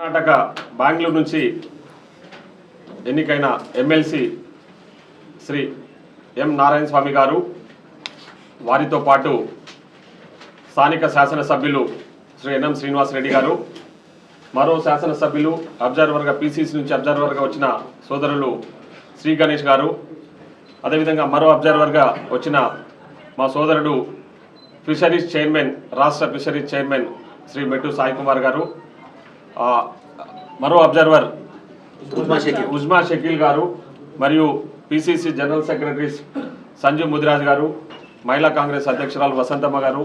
కర్ణాటక బెంగళూరు నుంచి ఎన్నికైన ఎమ్మెల్సీ శ్రీ ఎం నారాయణ స్వామి గారు, వారితో పాటు స్థానిక శాసనసభ్యులు శ్రీ ఎన్ఎం శ్రీనివాస్ రెడ్డి గారు, మరో శాసనసభ్యులు అబ్జర్వర్గా పీసీసీ నుంచి అబ్జర్వర్గా వచ్చిన సోదరులు శ్రీ గణేష్ గారు, అదేవిధంగా మరో అబ్జర్వర్గా వచ్చిన మా సోదరుడు ఫిషరీస్ చైర్మన్, రాష్ట్ర ఫిషరీస్ చైర్మన్ శ్రీ మెట్టు సాయి కుమార్ గారు, మరో అబ్జర్వర్ ఉజ్మా షకీల్ గారు, మరియు PCC general secretary Sanjeev Mudiraj గారు, మహిళా కాంగ్రెస్ అధ్యక్షురాలు వసంతమ్మ గారు,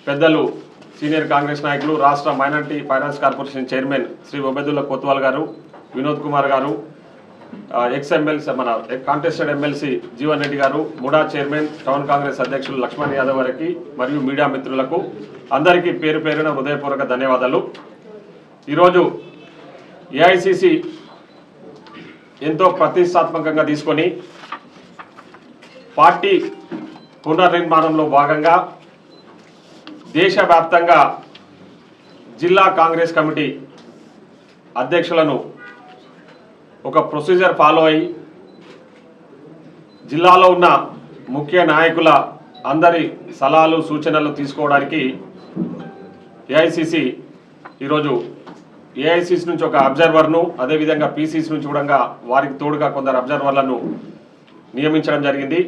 పెద్దలు సీనియర్ కాంగ్రెస్ నాయకులు రాష్ట్ర minority finance corporation chairman Shri Obedullah Kotwal గారు, వినోద్ కుమార్ గారు, ఎక్స్ ఎమ్మెల్సీ మన కాంటెస్టెడ్ ఎమ్మెల్సీ జీవన్ రెడ్డి గారు, ముడా చైర్మన్ టౌన్ కాంగ్రెస్ అధ్యక్షులు లక్ష్మణ్ యాదవ్ గారికి మరియు మీడియా మిత్రులకు అందరికీ పేరు పేరున హృదయపూర్వక ధన్యవాదాలు. ఈరోజు ఏఐసిసి ఎంతో ప్రతిష్టాత్మకంగా తీసుకొని పార్టీ పునర్నిర్మాణంలో భాగంగా దేశవ్యాప్తంగా జిల్లా కాంగ్రెస్ కమిటీ అధ్యక్షులను ఒక ప్రొసీజర్ ఫాలో అయ్యి జిల్లాలో ఉన్న ముఖ్య నాయకుల అందరి సలహాలు సూచనలు తీసుకోవడానికి ఏఐసిసి ఈరోజు ఏఐసిసి నుంచి ఒక అబ్జర్వర్ను, అదేవిధంగా పీసీసీ నుంచి కూడా వారికి తోడుగా కొందరు అబ్జర్వర్లను నియమించడం జరిగింది.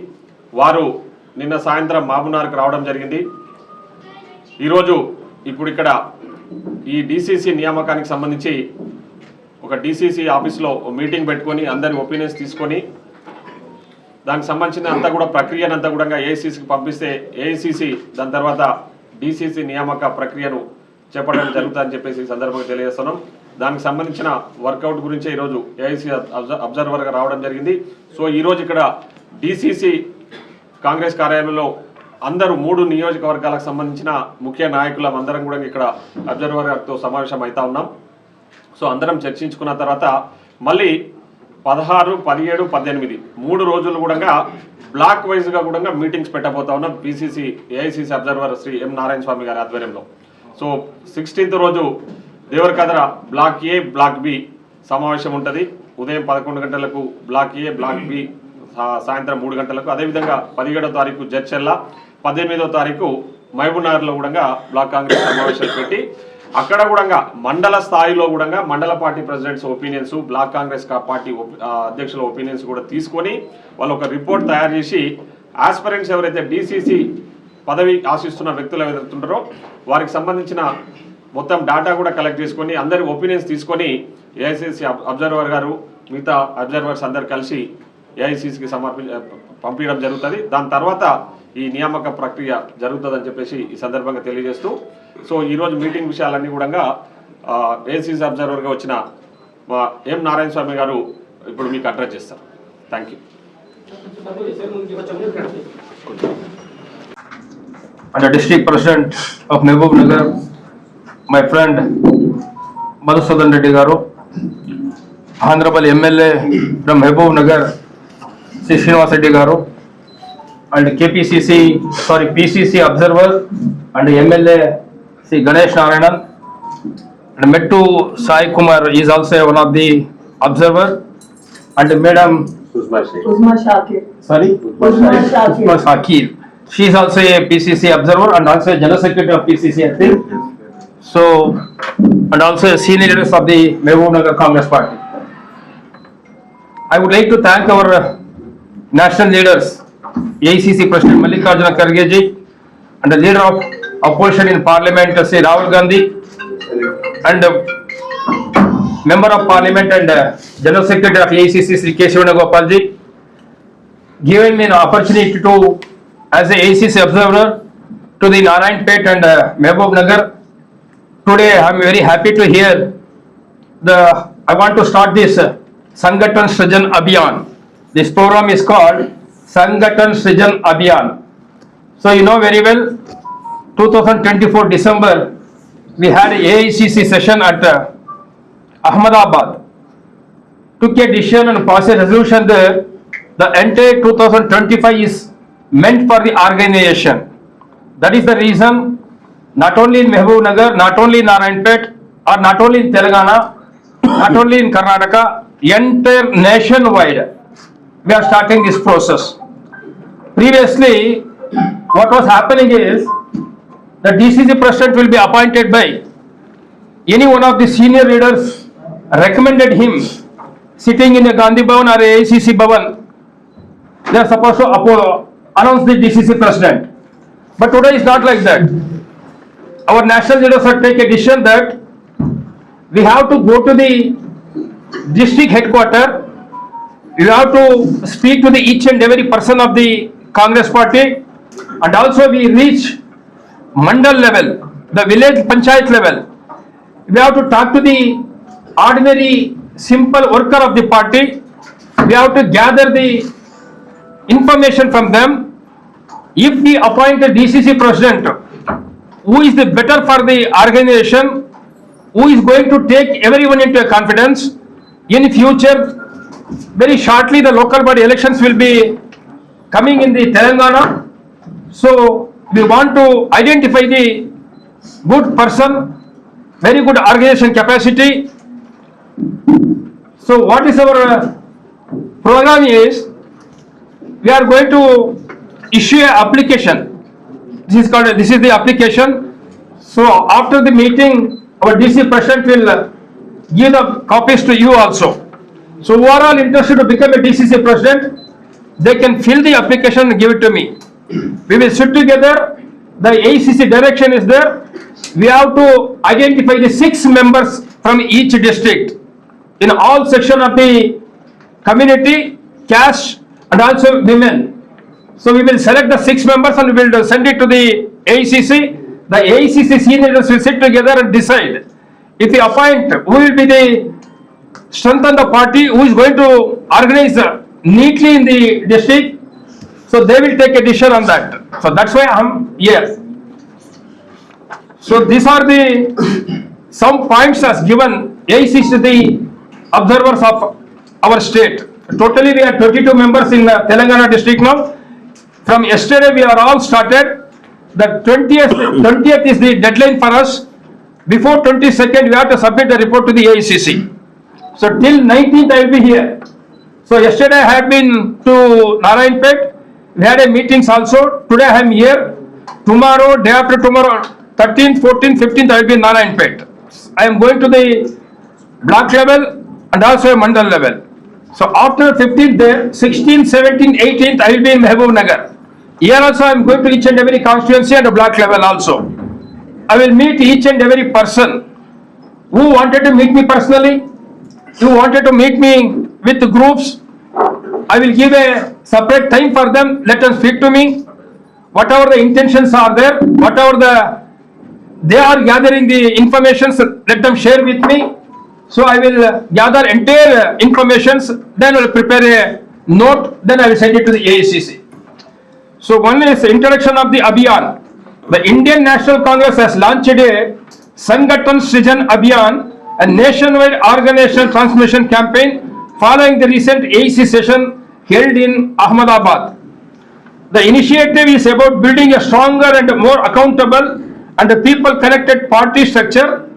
వారు నిన్న సాయంత్రం మహబూబ్నగర్కు రావడం జరిగింది. ఈరోజు ఇప్పుడు ఇక్కడ ఈ డీసీసీ నియామకానికి సంబంధించి ఒక డీసీసీ ఆఫీస్లో మీటింగ్ పెట్టుకొని అందరి ఒపీనియన్స్ తీసుకొని దానికి సంబంధించిన అంతా కూడా ప్రక్రియనంతా కూడా ఏఐసిసికి పంపిస్తే ఏఐసిసి దాని తర్వాత డీసీసీ నియామక ప్రక్రియను చేపట్టడం జరుగుతుందని చెప్పేసి ఈ సందర్భంగా తెలియజేస్తున్నాం. దానికి సంబంధించిన వర్కౌట్ గురించే ఈరోజు ఏఐసి అబ్జర్వర్గా రావడం జరిగింది. సో ఈరోజు ఇక్కడ డీసీసీ కాంగ్రెస్ కార్యాలయంలో అందరూ 3 నియోజకవర్గాలకు సంబంధించిన ముఖ్య నాయకులం అందరం కూడా ఇక్కడ అబ్జర్వర్తో సమావేశం అవుతా ఉన్నాం. సో అందరం చర్చించుకున్న తర్వాత మళ్ళీ 16, 17, 18 3 రోజులు కూడా బ్లాక్ వైజ్గా కూడా మీటింగ్స్ పెట్టబోతా ఉన్నాం పీసీసీ ఏఐసిసి అబ్జర్వర్ శ్రీ ఎం నారాయణ స్వామి గారి ఆధ్వర్యంలో. సో 16th రోజు దేవరకద్ర బ్లాక్ ఏ, బ్లాక్ బి సమావేశం ఉంటుంది. ఉదయం 11 గంటలకు బ్లాక్ ఏ, బ్లాక్ బి సాయంత్రం 3 గంటలకు. అదేవిధంగా 17వ తారీఖు జడ్చెల్ల, 18వ తారీఖు మహబూబ్నగర్లో కూడా బ్లాక్ కాంగ్రెస్ సమావేశాలు పెట్టి అక్కడ కూడా మండల స్థాయిలో కూడా మండల party presidents opinions, block Congress party అధ్యక్షుల ఒపీనియన్స్ కూడా తీసుకొని వాళ్ళు ఒక రిపోర్ట్ తయారు చేసి ఆస్పిరెంట్స్ ఎవరైతే డీసీసీ పదవి ఆశిస్తున్న వ్యక్తులు ఎవరైతుంటారో వారికి సంబంధించిన మొత్తం డేటా కూడా కలెక్ట్ చేసుకొని అందరి ఒపీనియన్స్ తీసుకొని ఏఐసిసి అబ్జర్వర్ గారు మిగతా అబ్జర్వర్స్ అందరు కలిసి ఏఐసిసికి పంపించడం జరుగుతుంది. దాని తర్వాత ఈ నియామక ప్రక్రియ జరుగుతుందని చెప్పేసి ఈ సందర్భంగా తెలియజేస్తూ, సో ఈరోజు మీటింగ్ విషయాలన్నీ కూడా ఏఐసిసి అబ్జర్వర్గా వచ్చిన ఎం నారాయణ స్వామి గారు ఇప్పుడు మీకు అడ్రస్ చేస్తారు. Thank you. And the district president of Mahbubnagar, my friend Madhusudan Reddy Garu, Honorable MLA from Mahbubnagar, Sri Srinivas Reddy Garu, and PCC observer and MLA Sri Ganesh Narayanan, and Mettu Sai Kumar is also one of the observer, and Madam Uzma Shakir. She is also a PCC observer and also a general secretary of PCC, I think. So, and also a senior leaders of the Mahbubnagar Congress Party. I would like to thank our national leaders, AICC President Mallikarjuna Kharge ji, and the leader of opposition in Parliament, Sri Rahul Gandhi, and member of Parliament and general secretary of AICC, Sri K. Shivanagopal ji, giving me an opportunity to as a AICC observer to the Narayanpet and Mahbubnagar. Today I am very happy to hear I want to start this Sangathan Srijan Abhiyan. This program is called Sangathan Srijan Abhiyan. So you know very well, 2024 December we had a AICC session at Ahmedabad. Took a decision and passed a resolution there. The entire 2025 is meant for the organization. That is the reason not only in Mahbubnagar, not only in Narayanpet, or not only in Telangana, not only in Karnataka, entire nationwide, we are starting this process. Previously, what was happening is the DCC president will be appointed by any one of the senior leaders recommended him sitting in a Gandhi Bhavan or a AICC Bhavan. They are supposed to announce the DCC president. But today is not like that. Our national leaders have taken a decision that we have to go to the district headquarters. You have to speak to the each and every person of the Congress party, and also we reach mandal level, the village panchayat level. We have to talk to the ordinary simple worker of the party. We have to gather the information from them. If we appoint a DCC president who is the better for the organization, who is going to take everyone into a confidence, in future, very shortly the local body elections will be coming in the Telangana. So we want to identify the good person, very good organization capacity. So what is our program is, we are going to issue an application. This is the application. So after the meeting, our DC president will give the copies to you also. So who are all interested to become a DCC president, they can fill the application and give it to me. We will sit together. The AICC direction is there. We have to identify the 6 members from each district in all section of the community, caste and also women. So we will select the 6 members and we will send it to the AICC. The AICC seniors will sit together and decide. If we appoint who will be the strengthen the party, who is going to organize neatly in the district, so they will take a decision on that. So that's why I'm here. So these are the some points as given AICC to the observers of our state. Totally we are 22 members in Telangana district now. From yesterday we are all started. The 20th is the deadline for us. Before 22nd we have to submit the report to the AICC. So till 19th I will be here. So yesterday I had been to Narayanpet. We had a meetings also. Today I am here. Tomorrow, day after tomorrow, 13th, 14th, 15th I will be in Narayanpet. I am going to the block level and also a mandal level. So after 15th there, 16th, 17th, 18th I will be in Mehboob Nagar. Here also I am going to each and every constituency and a block level also. I will meet each and every person who wanted to meet me personally, who wanted to meet me with groups. I will give a separate time for them. Let them speak to me. Whatever the intentions are there, whatever they are gathering the information, let them share with me. So I will gather entire informations, then I will prepare a note, then I will send it to the AICC. So one is introduction of the Abhiyan. The Indian National Congress has launched a Sangathan Srijan Abhiyan, a nationwide organizational transformation campaign following the recent AIC session held in Ahmedabad. The initiative is about building a stronger and more accountable and people connected party structure,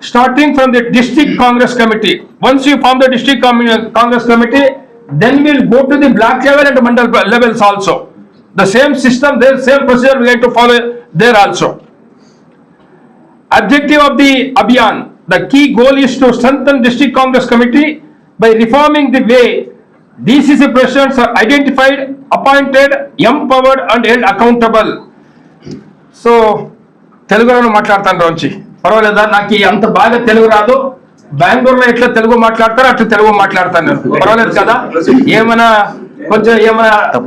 starting from the district Congress committee. Once you form the district Congress committee, then we will go to the block level and mandal levels also. The same system, the same procedure we have to follow there also. Objective of the Abhiyan. The key goal is to strengthen district Congress committee by reforming the way DCC presidents are identified, appointed, empowered and held accountable. So, తెలుగులో మాట్లాడతాను రోజు పర్వాలేదా? నాకు అంత బాగా తెలుగు రాదు. బెంగళూరులో ఎట్లా తెలుగు మాట్లాడతారో అట్లా తెలుగు మాట్లాడతాను నేను. పర్వాలేదు కదా? ఏమైనా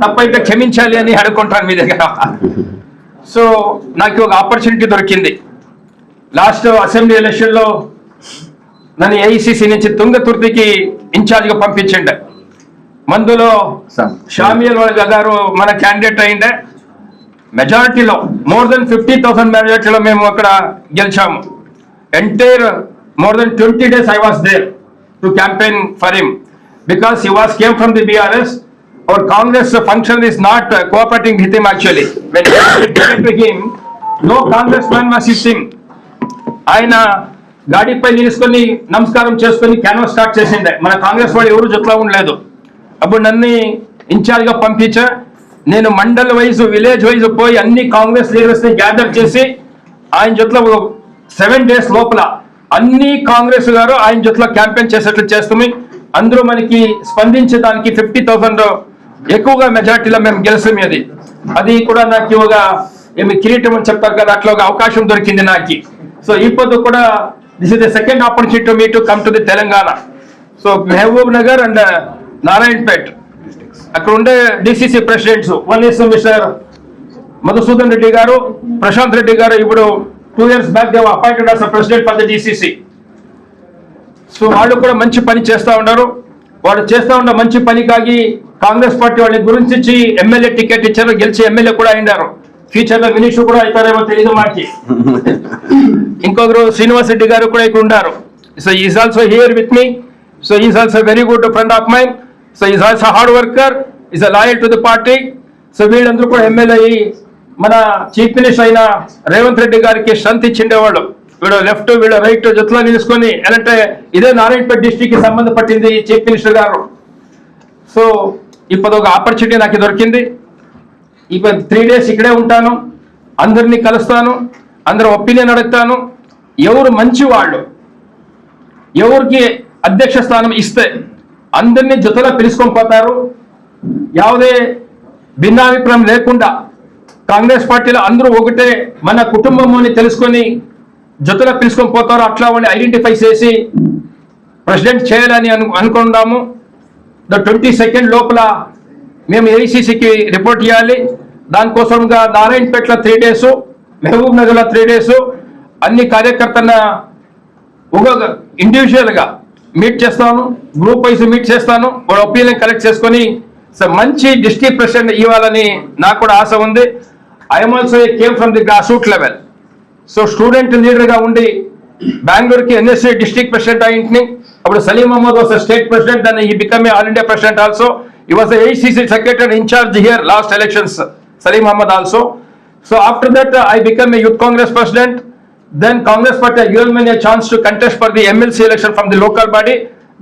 తప్పైతే క్షమించాలి అని అడుగుకుంటాను మీ దగ్గర. సో నాకు ఒక ఆపర్చునిటీ దొరికింది. లాస్ట్ అసెంబ్లీ ఎలక్షన్లో నన్ను ఏఐసిసి నుంచి తుంగతుర్తికి ఇన్ఛార్జ్గా పంపించిండే. మందులో షామియల్ గారు మన క్యాండిడేట్ అయిండే. మెజారిటీలో మోర్ దెన్ 50,000 మెజారిటీలో మేము అక్కడ గెలిచాము. Entire more than 20 days I was there to campaign for him because he came from the BRS. Our Congress function is not cooperating with him actually. When we came to him, no congressman was with him. ఆయన గాడిపై నిలుచుకొని నమస్కారం చేసుకొని canvas start చేసిండే. మన కాంగ్రెస్ వాళ్ళు ఎవరు జొత్తులో ఉండలేదు. అప్పుడు నన్ను ఇన్ఛార్జ్గా పంపించా. నేను మండల్ వైజ్ విలేజ్ వైజ్ పోయి అన్ని కాంగ్రెస్ లీడర్స్ ని గ్యాదర్ చేసి ఆయన జొత్తులో 7 days లోపల అన్ని కాంగ్రెస్ గారు ఆయన జొత్తులో క్యాంపెయిన్ చేసేట్లు చేస్తుంది. అందరూ మనకి స్పందించడానికి 50,000 ఎక్కువగా మెజార్టీలో మేము గెలిచాం. అది కూడా నాకు ఒక ఏమి కిరీటం అని చెప్తారు కదా, అట్లా ఒక అవకాశం దొరికింది నాకు. సో ఇప్పుడు కూడా this is the second opportunity to me to come to the Telangana. So Mahabubnagar and Narayanpet అక్కడ ఉండే DCC presidents one is mister Madhusudan Reddy గారు, ప్రశాంత్ రెడ్డి గారు. ఇప్పుడు 2 years back they were appointed as president for the DCC. So వాళ్ళు కూడా మంచి పని చేస్తూ ఉన్నారు. వాళ్ళు చేస్తూ ఉన్న మంచి పనికాగి కాంగ్రెస్ పార్టీ వాళ్ళ గురించి ఎమ్మెల్యే టికెట్ ఇచ్చారు, గెలిచి ఎమ్మెల్యే కూడా అయినారు. ఫ్యూచర్ లో మినిస్టర్ కూడా అవుతారేమో తెలియదు మాకి. ఇంకొకరు శ్రీనివాస్ రెడ్డి గారు కూడా ఇక్కడ ఉన్నారు. So is also here with me. So is also very good friend of mine. So is also hard worker, is a loyal to the party. So వీళ్ళందరూ కూడా ఎమ్మెల్యే అయ్యి మన చీఫ్ మినిస్టర్ అయిన రేవంత్ రెడ్డి గారికి స్ట్రెంత్ ఇచ్చిండేవాళ్ళు. వీడు లెఫ్ట్ వీడు right జొత్తులో నిలుచుకొని ఎలాంటే ఇదే Narayanpet district కి సంబంధపట్టింది చీఫ్ మినిస్టర్ గారు. సో ఇప్పుడు ఒక ఆపర్చునిటీ నాకు దొరికింది. ఇప్పుడు 3 days ఇక్కడే ఉంటాను, అందరినీ కలుస్తాను, అందరూ ఒపీనియన్ అడుగుతాను. ఎవరు మంచి వాళ్ళు, ఎవరికి అధ్యక్ష స్థానం ఇస్తే అందరినీ జొత్తులో పిలుచుకొని పోతారు. ಯಾವುದೇ భిన్నాభిప్రాయం లేకుండా కాంగ్రెస్ పార్టీలో అందరూ ఒకటే మన కుటుంబం అని తెలుసుకొని జొత్తులో పిలుచుకొని పోతారు. అట్లా వాళ్ళని ఐడెంటిఫై చేసి ప్రెసిడెంట్ చేయాలని అనుకున్నాము. ద 22nd లోపల మేము ఏఐసిసికి రిపోర్ట్ చేయాలి. దానికోసంగా నారాయణపేటలో 3 days, మహబూబ్ నగర్లో 3 days అన్ని కార్యకర్తలను ఒక్కొక్క ఇండివిజువల్గా మీట్ చేస్తాను, గ్రూప్ వైజ్ మీట్ చేస్తాను. వాళ్ళ ఒపీనియన్ కలెక్ట్ చేసుకొని మంచి డిస్ట్రిక్ట్ ప్రెసిడెంట్ ఇవ్వాలని నాకు కూడా ఆశ ఉంది. I'm also came from the grass root level. So student లీడర్గా ఉండి బెంగళూరుకి ఎన్ఎస్సీ డిస్ట్రిక్ట్ ప్రెసిడెంట్ అయింటిని. అప్పుడు Salim Ahmed was state president and he become all India president also. He was AICC secretary in charge here last elections, Salim Ahmed also. So after that I became a youth congress president. Then Congress party given me a chance to contest for the MLC election from the local body.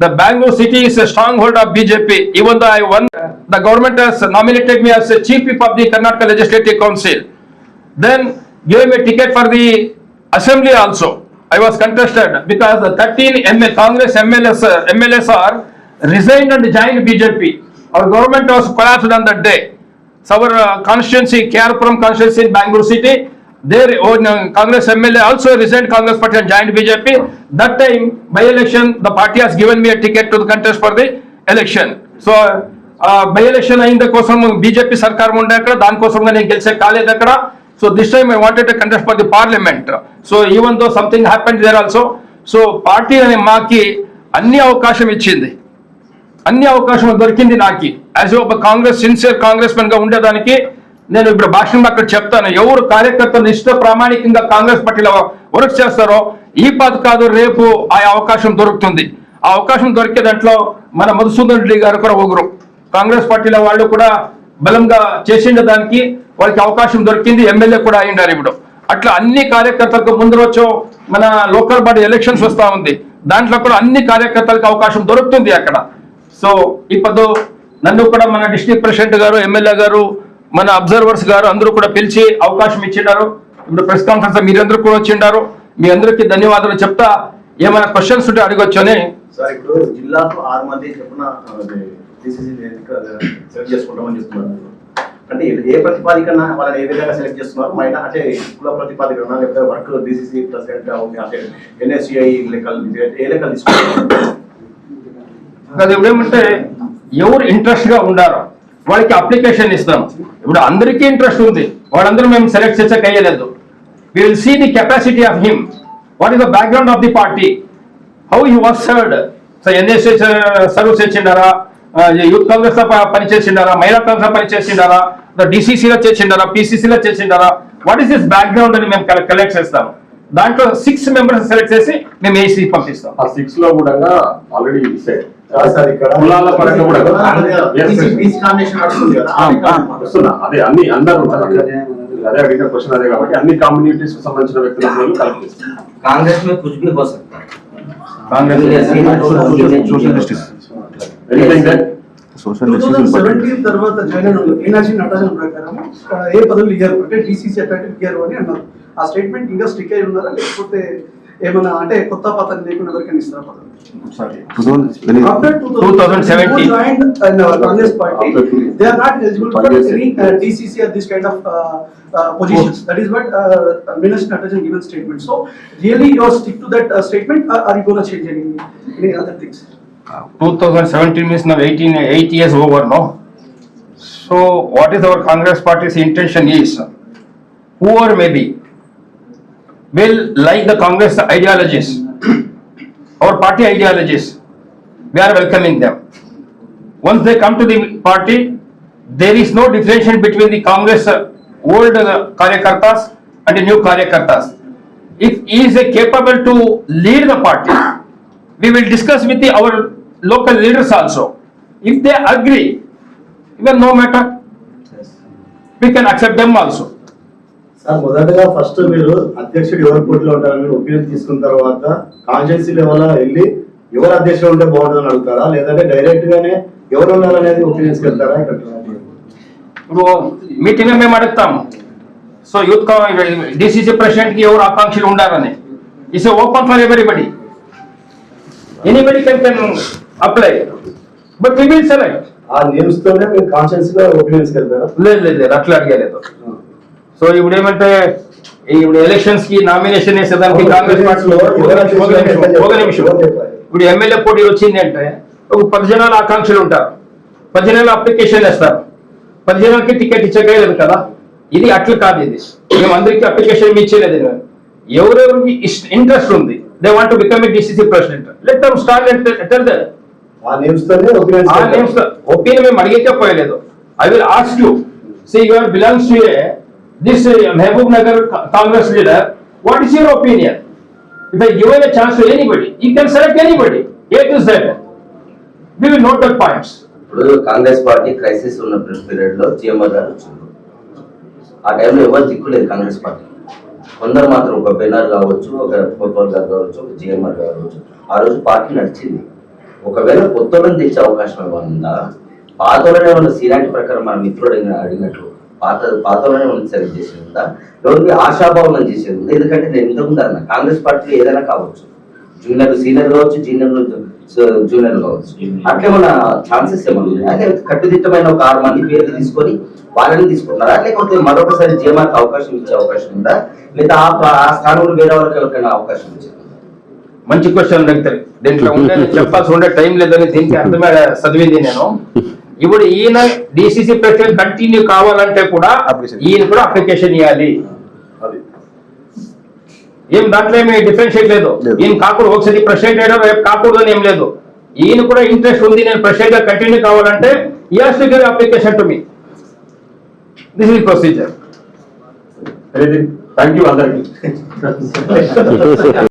The Bangalore city is a stronghold of BJP. Even though I won, the government has nominated me as a chief whip of the Karnataka Legislative Council. Then gave me a ticket for the assembly also. I was contested because the 13 Congress MLAs are resigned and joined BJP. Our government was collapsed on that day. So our constituency, Karapuram constituency in Bangalore city, their own Congress MLA also resigned Congress party and joined BJP. That time by election the party has given me a ticket to the contest for the election. So by election ayinda kosam BJP sarkar unde akkada dan kosamga nenu gelise kaled akkada. So this time I wanted to contest for the parliament. So even though something happened there also, so party ane maaki anni avakasham ichindi, అన్ని అవకాశం దొరికింది నాకు. As ఒక Congress sincere Congress men గా ఉండేదానికి నేను ఇప్పుడు భాషణం అక్కడ చెప్తాను. ఎవరు కార్యకర్తలు నిష్ఠ ప్రామాణికంగా కాంగ్రెస్ పార్టీలో వర్క్ చేస్తారో ఈ పాత కాదు రేపు ఆ అవకాశం దొరుకుతుంది. ఆ అవకాశం దొరికే దాంట్లో మన మధుసూదన్ రెడ్డి గారు కూడా ఒకరు. కాంగ్రెస్ పార్టీలో వాళ్ళు కూడా బలంగా చేసిండే దానికి వాళ్ళకి అవకాశం దొరికింది, ఎమ్మెల్యే కూడా అయ్యిండారు ఇప్పుడు. అట్లా అన్ని కార్యకర్తలకు ముందు రోజు మన లోకల్ బాడీ ఎలక్షన్స్ వస్తూ ఉంది, దాంట్లో కూడా అన్ని కార్యకర్తలకు అవకాశం దొరుకుతుంది అక్కడ. సో ఇప్పుడు నన్ను కూడా మన డిస్ట్రిక్ట్ ప్రెసిడెంట్ గారు, ఎమ్మెల్యే గారు, మన అబ్జర్వర్స్ గారు అందరూ కూడా పిలిచి అవకాశం ఇచ్చిండారు. ఇప్పుడు ప్రెస్ కాన్ఫరెన్స్ మీరందరూ కూడా వచ్చిండారు. మీ అందరికీ ధన్యవాదాలు చెప్తా. ఏమైనా క్వశ్చన్స్ ఉంటే అడగొచ్చు అని. సార్ ఇప్పుడు జిల్లాకు 6 మంది చెప్పున సెలెక్ట్ చేసుకుంటామని చెప్తున్నారు. అంటే ఏ ప్రతిపాదికన వాళ్ళని ఏ విధంగా సెలెక్ట్ చేస్తున్నారు? మైనా అంటే కుల ప్రతిపాదికన లేకపోతే వర్క్ డిసిసి ప్రెసిడెంట్ అంటే ఎన్ఎస్సిఐ లెక్కలు ఏ లెక్కలు తీసుకుంటారు? అది ఏమంటే ఎవరు ఇంట్రెస్ట్ గా ఉండారో వాళ్ళకి అప్లికేషన్ ఇస్తాం. ఇప్పుడు అందరికీ ఇంట్రెస్ట్ ఉంది, వాళ్ళందరూ మేము సెలెక్ట్ చేసాక అయ్యలేదు. We will see the capacity of him, what is the background of the party, how he was served. So NSA serve చేసిండారా, యూత్ కాంగ్రెస్ లో పనిచేసిండారా, మహిళా కాంగ్రెస్ లో పనిచేసిండారా, డిసిసిలో చేసిండారా, పిసిసిలో చేసిండారా, వాట్ ఈస్ దిస్ బ్యాక్గ్రౌండ్ అని మేము కలెక్ట్ చేస్తాం. దాంట్లో 6 members సెలెక్ట్ చేసి మేము ఏసీ పంపిస్తాం. ఆ 6 లో కూడా ఆల్రెడీ కులాల పరంగా కూడా అదే అన్ని అందరూ అదే అడిగిన క్వశ్చన్ అదే కాబట్టి అన్ని కమ్యూనిటీస్ కు సంబంధించిన వ్యక్తులను కలెక్ట్ చేస్తాం. कांग्रेस में कुछ भी हो सकता है, Congress. Social justice. Anything that? Social justice is important. 2017 తర్వాత జాయిన్ అయిన వాళ్ళు మీనాక్షి నటరాజన్ ప్రకారం ఏ పదవులు ఇయ్యారు అంటే డీసీసీ అట్లాంటివి ఇయ్యారు అని అన్నారు. ఆ స్టేట్మెంట్ ఇంకా స్టిక్ అయి ఉన్నారా లేకపోతే ఏమన్నా అంటే కొత్త పాత్ర లేకుండా ఎవరికైనా ఇస్తారా పదవులు? After 2017. who joined Congress party, they are not eligible for any DCC or this kind of positions. That is what Meenakshi Natarajan given statement. So really you stick to that statement or are you going to change any other things? 2017 means now 8 years over, no? So what is our Congress party's intention is, whoever may be, will like the Congress ideologies, our party ideologies, we are welcoming them. Once they come to the party, there is no differentiation between the Congress old Karyakartas and the new Karyakartas. If he is capable to lead the party, we will discuss with our local leaders also. If they agree, even no matter, we can accept them also. Sir మొదటగా first మీరు అధ్యక్షుడు ఎవరు పోటీలో ఉంటారని opinion తీసుకున్న తర్వాత constituency level వెళ్ళి ఎవరు అధ్యక్షుడు ఉంటే బాగుంటుందని అడుగుతారా లేదంటే డైరెక్ట్ గానే ఎవరు ఉండాలనేది ఒపీనియన్స్ వెళ్తారా? ఇప్పుడు మీటింగ్ మేము అడుగుతాము. సో యూత్ డిసిసి ప్రెసిడెంట్ కి ఎవరు ఆకాంక్షలు ఉండాలని, it's open for everybody, anybody can apply, but we will select. ఆ నేమ్స్ తోనే మీరు కాన్స్టిట్యూన్సీ లో ఒపీనియన్స్ వెళ్తారా? లేదు అట్లా అడిగలేదు. సో ఇప్పుడు ఏమంటే ఇప్పుడు ఎలక్షన్స్ కి నామినేషన్ వేసేదానికి కాంగ్రెస్ పార్టీలో ఒక నిమిషం ఇప్పుడు ఎమ్మెల్యే పోటీ వచ్చింది అంటే ఒక 10 జనాల ఆకాంక్షలు ఉంటారు, 10 జనాల అప్లికేషన్ వేస్తారు, 10 జనాలకి టికెట్ ఇచ్చలేదు కదా. ఇది అట్లా కాదు, ఇది మేము అందరికి అప్లికేషన్ ఇచ్చేలేదు. ఎవరెవరికి ఇంట్రెస్ట్ ఉంది, they want to become a DCC president, let them start and tell them. ఆ నేమ్స్ తోనే ఒపీనియన్ మేము అడిగేకే పోయలేదు. I will ask you, see you are belongs to a this Mehboob Nagar Congress leader, what is your opinion? If I give a chance to anybody, you can select anybody, A to Z. We will note the points. ఇప్పుడు Congress party crisis ఉన్న period లో GMR గారు వచ్చింది. ఆ టైంలో ఎవరు దిక్కులేదు Congress party. కొందరు మాత్రం ఒక బెనర్ కావచ్చు, ఒక కోతవాల్ గారు కావచ్చు, ఒక జిఎంఆర్ గారు కావచ్చు, ఆ రోజు పార్టీ నడిచింది. ఒకవేళ కొత్త వాళ్ళని తెచ్చే అవకాశం ఏమన్నా, పాత వాళ్ళనే ఉన్న సీనాటి ప్రకారం మన మిత్రుడు అడిగినట్లు పాతలోనే మనం సెలెక్ట్ చేసేది ఉందా, ఎవరికి ఆశాభావం చేసేది ఉందా? ఎందుకంటే నేను ఇంతకుముందు అన్న కాంగ్రెస్ పార్టీలో ఏదైనా కావచ్చు, జూనియర్ సీనియర్ కావచ్చు, జూనియర్ కావచ్చు, అట్లేమన్నా ఛాన్సెస్ ఏమన్నా? అంటే కట్టుదిట్టమైన ఒక 6 మంది పేర్లు తీసుకొని వాళ్ళని తీసుకుంటున్నారా, లేకపోతే మరొకసారి జిఎంఆర్కి అవకాశం ఇచ్చే అవకాశం ఉందా, లేదా ఆ స్థానంలో వేరే వారికి ఎవరికైనా అవకాశం ఇచ్చేది? మంచి క్వశ్చన్ అడుగుతారు. దీంట్లో ఉండే చెప్పాల్సి ఉండే టైం లేదని దీనికి అర్థమే చదివింది నేను. ఇప్పుడు ఈయన డిసిసి ప్రెసిడెంట్ కంటిన్యూ కావాలంటే కూడా ఈయన కూడా అప్లికేషన్ ఇవ్వాలి. ఏం దాంట్లో ఏమి డిఫరెన్షియేట్ లేదు. ఈయన కాకూడదు, ఒకసారి ప్రెసిడెంట్ అయినా రేపు కాకూడదు అని ఏం లేదు. ఈయన కూడా ఇంట్రెస్ట్ ఉంది, నేను ప్రెసిడెంట్ గా కంటిన్యూ కావాలంటే ఈ has to give application to me. This is procedure. Thank you అందరికి.